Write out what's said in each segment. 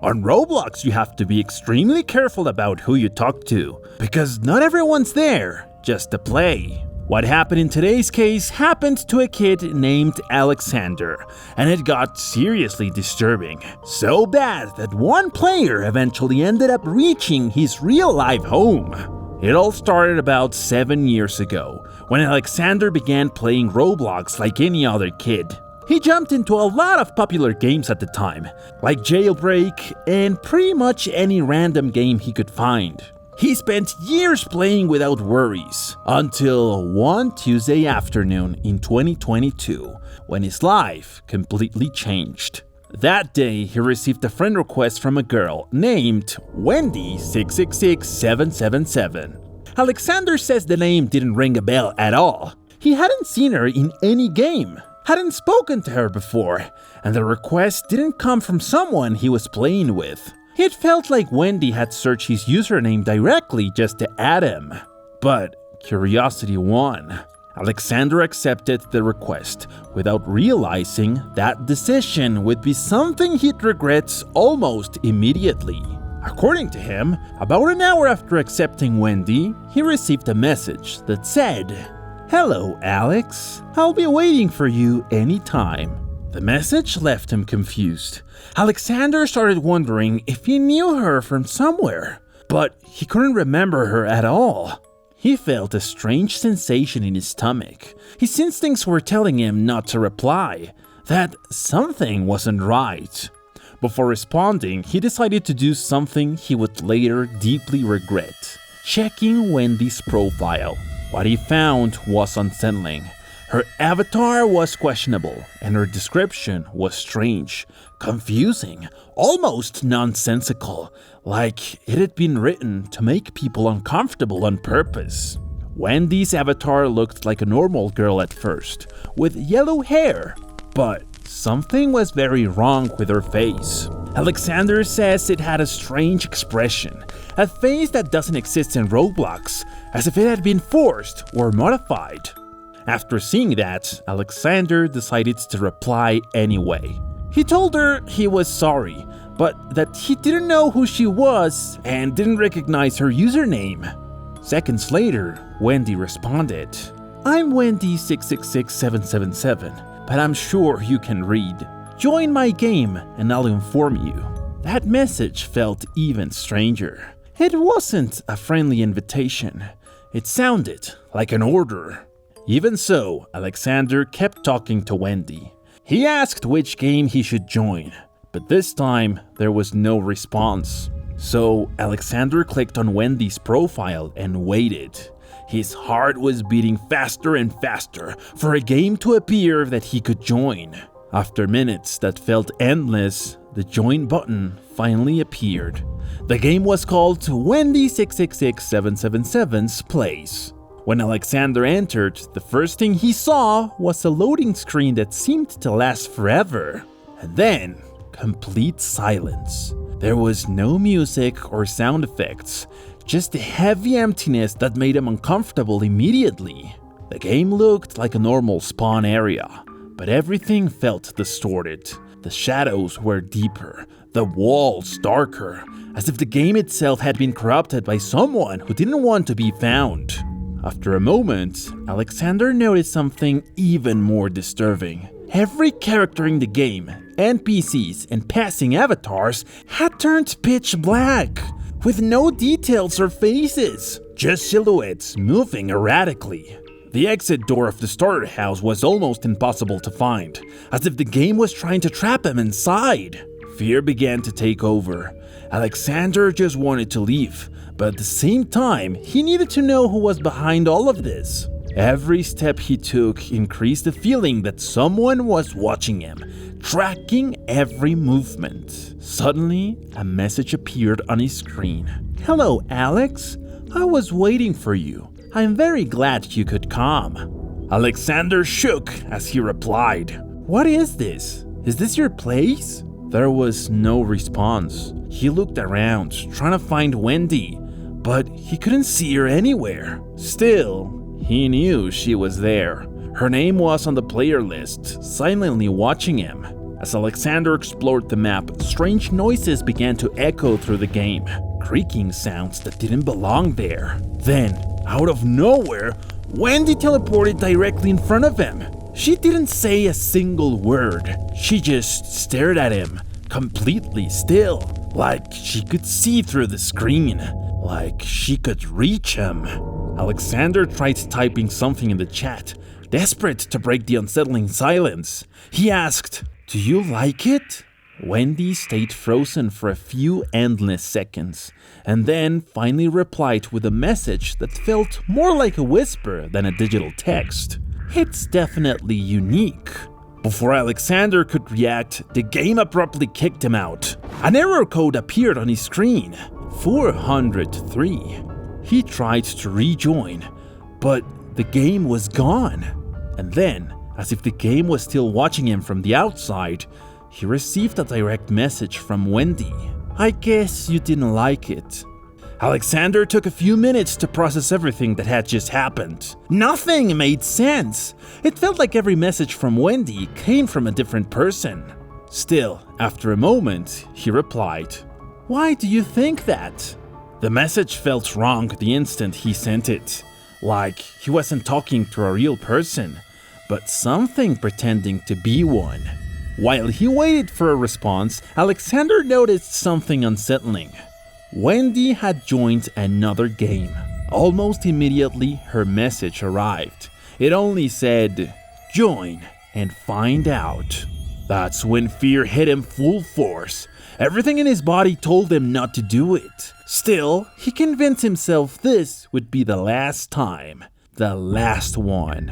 On Roblox, you have to be extremely careful about who you talk to, because not everyone's there just to play. What happened in today's case happened to a kid named Alexander, and it got seriously disturbing. So bad that one player eventually ended up reaching his real-life home. It all started about 7 years ago, when Alexander began playing Roblox like any other kid. He jumped into a lot of popular games at the time, like Jailbreak and pretty much any random game he could find. He spent years playing without worries, until one Tuesday afternoon in 2022, when his life completely changed. That day, he received a friend request from a girl named Wendy666777. Alexander says the name didn't ring a bell at all. He hadn't seen her in any game, hadn't spoken to her before, and the request didn't come from someone he was playing with. It felt like Wendy had searched his username directly just to add him. But curiosity won. Alexander accepted the request without realizing that decision would be something he'd regret almost immediately. According to him, about an hour after accepting Wendy, he received a message that said, "Hello, Alex. I'll be waiting for you anytime." The message left him confused. Alexander started wondering if he knew her from somewhere, but he couldn't remember her at all. He felt a strange sensation in his stomach. His instincts were telling him not to reply, that something wasn't right. Before responding, he decided to do something he would later deeply regret: checking Wendy's profile. What he found was unsettling. Her avatar was questionable, and her description was strange, confusing, almost nonsensical, like it had been written to make people uncomfortable on purpose. Wendy's avatar looked like a normal girl at first, with yellow hair, but something was very wrong with her face. Alexander says it had a strange expression, a face that doesn't exist in Roblox, as if it had been forced or modified. After seeing that, Alexander decided to reply anyway. He told her he was sorry, but that he didn't know who she was and didn't recognize her username. Seconds later, Wendy responded, "I'm Wendy666777, but I'm sure you can read. Join my game and I'll inform you." That message felt even stranger. It wasn't a friendly invitation. It sounded like an order. Even so, Alexander kept talking to Wendy. He asked which game he should join, but this time there was no response. So Alexander clicked on Wendy's profile and waited. His heart was beating faster and faster for a game to appear that he could join. After minutes that felt endless, the join button finally appeared. The game was called Wendy666777's Place. When Alexander entered, the first thing he saw was a loading screen that seemed to last forever. And then, complete silence. There was no music or sound effects, just a heavy emptiness that made him uncomfortable immediately. The game looked like a normal spawn area, but everything felt distorted. The shadows were deeper, the walls darker, as if the game itself had been corrupted by someone who didn't want to be found. After a moment, Alexander noticed something even more disturbing. Every character in the game, NPCs and passing avatars, had turned pitch black, with no details or faces, just silhouettes moving erratically. The exit door of the starter house was almost impossible to find, as if the game was trying to trap him inside. Fear began to take over. Alexander just wanted to leave, but at the same time, he needed to know who was behind all of this. Every step he took increased the feeling that someone was watching him, tracking every movement. Suddenly, a message appeared on his screen. "Hello, Alex. I was waiting for you. I'm very glad you could come." Alexander shook as he replied, "What is this? Is this your place?" There was no response. He looked around, trying to find Wendy, but he couldn't see her anywhere. Still, he knew she was there. Her name was on the player list, silently watching him. As Alexander explored the map, strange noises began to echo through the game, creaking sounds that didn't belong there. Then, out of nowhere, Wendy teleported directly in front of him. She didn't say a single word. She just stared at him, completely still, like she could see through the screen, like she could reach him. Alexander tried typing something in the chat, desperate to break the unsettling silence. He asked, "Do you like it?" Wendy stayed frozen for a few endless seconds, and then finally replied with a message that felt more like a whisper than a digital text. "It's definitely unique." Before Alexander could react, the game abruptly kicked him out. An error code appeared on his screen, 403. He tried to rejoin, but the game was gone. And then, as if the game was still watching him from the outside, he received a direct message from Wendy. "I guess you didn't like it." Alexander took a few minutes to process everything that had just happened. Nothing made sense. It felt like every message from Wendy came from a different person. Still, after a moment, he replied, "Why do you think that?" The message felt wrong the instant he sent it. Like he wasn't talking to a real person, but something pretending to be one. While he waited for a response, Alexander noticed something unsettling. Wendy had joined another game. Almost immediately, her message arrived. It only said, "Join and find out." That's when fear hit him full force. Everything in his body told him not to do it. Still, he convinced himself this would be the last time. The last one.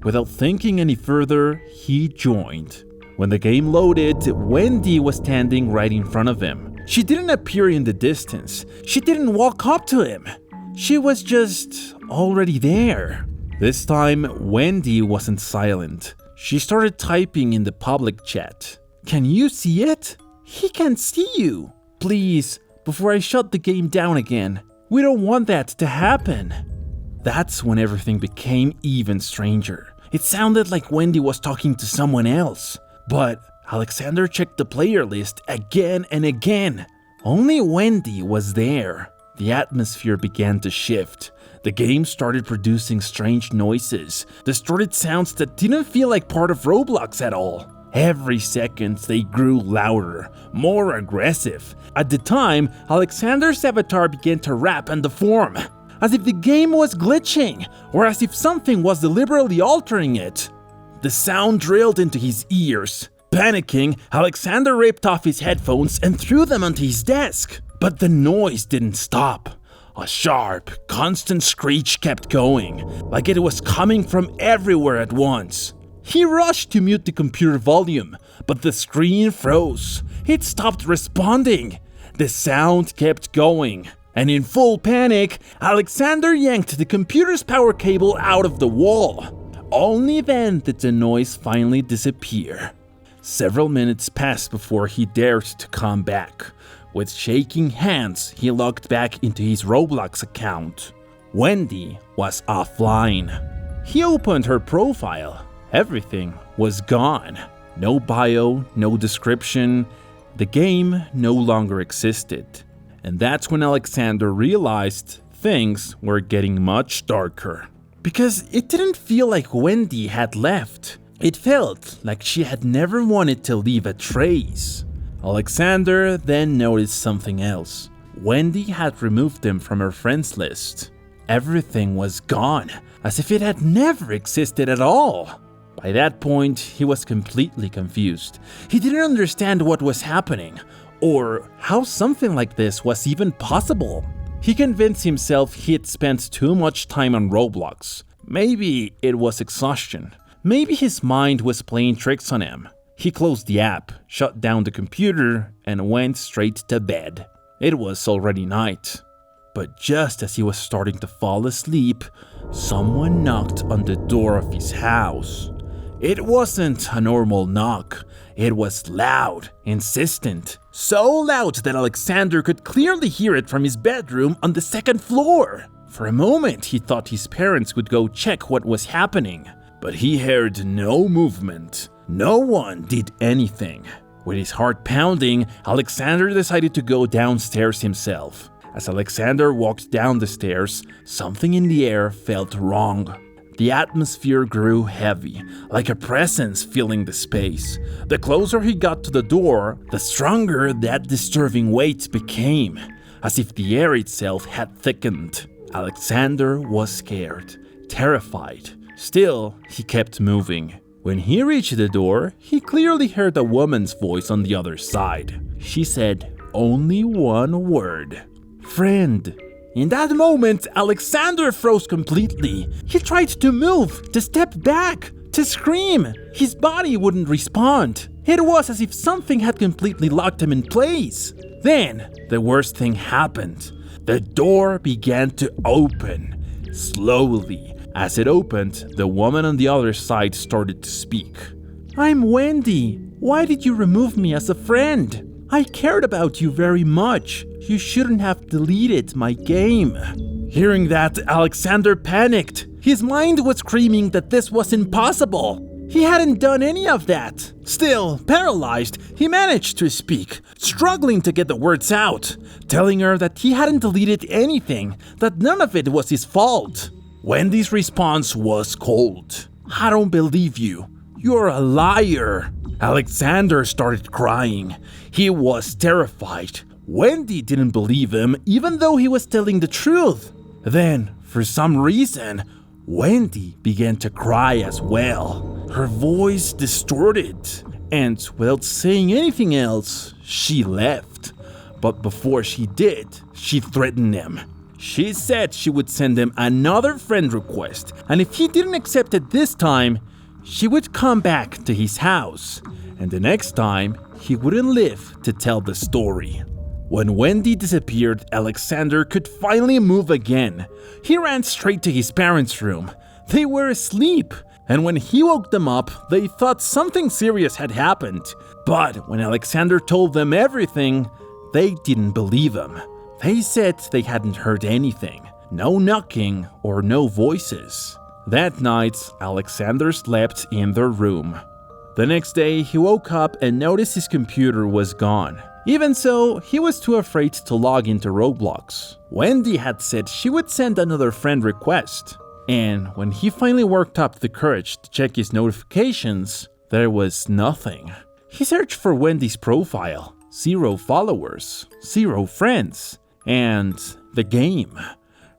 Without thinking any further, he joined. When the game loaded, Wendy was standing right in front of him. She didn't appear in the distance. She didn't walk up to him. She was just already there. This time, Wendy wasn't silent. She started typing in the public chat. "Can you see it? He can't see you. Please, before I shut the game down again. We don't want that to happen." That's when everything became even stranger. It sounded like Wendy was talking to someone else. But Alexander checked the player list again and again. Only Wendy was there. The atmosphere began to shift. The game started producing strange noises, distorted sounds that didn't feel like part of Roblox at all. Every second they grew louder, more aggressive. At the time, Alexander's avatar began to rap and deform, as if the game was glitching, or as if something was deliberately altering it. The sound drilled into his ears. Panicking, Alexander ripped off his headphones and threw them onto his desk. But the noise didn't stop. A sharp, constant screech kept going, like it was coming from everywhere at once. He rushed to mute the computer volume, but the screen froze. It stopped responding. The sound kept going. And in full panic, Alexander yanked the computer's power cable out of the wall. Only then did the noise finally disappear. Several minutes passed before he dared to come back. With shaking hands, he logged back into his Roblox account. Wendy was offline. He opened her profile. Everything was gone. No bio, no description. The game no longer existed. And that's when Alexander realized things were getting much darker. Because it didn't feel like Wendy had left. It felt like she had never wanted to leave a trace. Alexander then noticed something else. Wendy had removed him from her friends list. Everything was gone, as if it had never existed at all. By that point, he was completely confused. He didn't understand what was happening, or how something like this was even possible. He convinced himself he had spent too much time on Roblox. Maybe it was exhaustion. Maybe his mind was playing tricks on him. He closed the app, shut down the computer, and went straight to bed. It was already night. But just as he was starting to fall asleep, someone knocked on the door of his house. It wasn't a normal knock. It was loud, insistent. So loud that Alexander could clearly hear it from his bedroom on the second floor. For a moment, he thought his parents would go check what was happening. But he heard no movement. No one did anything. With his heart pounding, Alexander decided to go downstairs himself. As Alexander walked down the stairs, something in the air felt wrong. The atmosphere grew heavy, like a presence filling the space. The closer he got to the door, the stronger that disturbing weight became, as if the air itself had thickened. Alexander was scared, terrified. Still, he kept moving. When he reached the door, he clearly heard a woman's voice on the other side. She said only one word: "Friend." In that moment, Alexander froze completely. He tried to move, to step back, to scream. His body wouldn't respond. It was as if something had completely locked him in place. Then, the worst thing happened. The door began to open, slowly. As it opened, the woman on the other side started to speak. "I'm Wendy. Why did you remove me as a friend? I cared about you very much. You shouldn't have deleted my game." Hearing that, Alexander panicked. His mind was screaming that this was impossible. He hadn't done any of that. Still, paralyzed, he managed to speak, struggling to get the words out, telling her that he hadn't deleted anything, that none of it was his fault. Wendy's response was cold. "I don't believe you. You're a liar." Alexander started crying. He was terrified. Wendy didn't believe him, even though he was telling the truth. Then, for some reason, Wendy began to cry as well. Her voice distorted, and without saying anything else, she left. But before she did, she threatened him. She said she would send him another friend request, and if he didn't accept it this time, she would come back to his house, and the next time, he wouldn't live to tell the story. When Wendy disappeared, Alexander could finally move again. He ran straight to his parents' room. They were asleep, and when he woke them up, they thought something serious had happened. But when Alexander told them everything, they didn't believe him. They said they hadn't heard anything. No knocking or no voices. That night, Alexander slept in their room. The next day, he woke up and noticed his computer was gone. Even so, he was too afraid to log into Roblox. Wendy had said she would send another friend request. And when he finally worked up the courage to check his notifications, there was nothing. He searched for Wendy's profile. 0 followers, 0 friends, and the game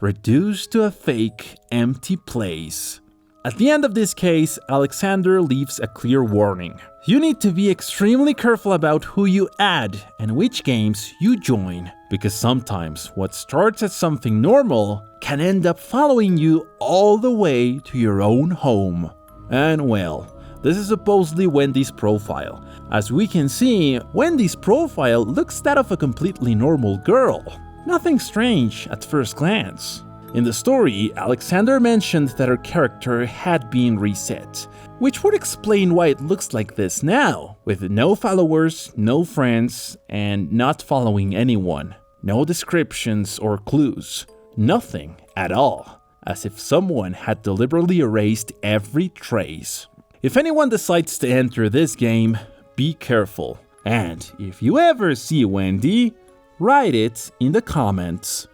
reduced to a fake, empty place. At the end of this case, Alexander leaves a clear warning. You need to be extremely careful about who you add and which games you join, because sometimes what starts as something normal can end up following you all the way to your own home. And well, this is supposedly Wendy's profile. As we can see, Wendy's profile looks that of a completely normal girl. Nothing strange at first glance. In the story, Alexander mentioned that her character had been reset, which would explain why it looks like this now, with no followers, no friends, and not following anyone. No descriptions or clues. Nothing at all, as if someone had deliberately erased every trace. If anyone decides to enter this game, be careful. And if you ever see Wendy, write it in the comments.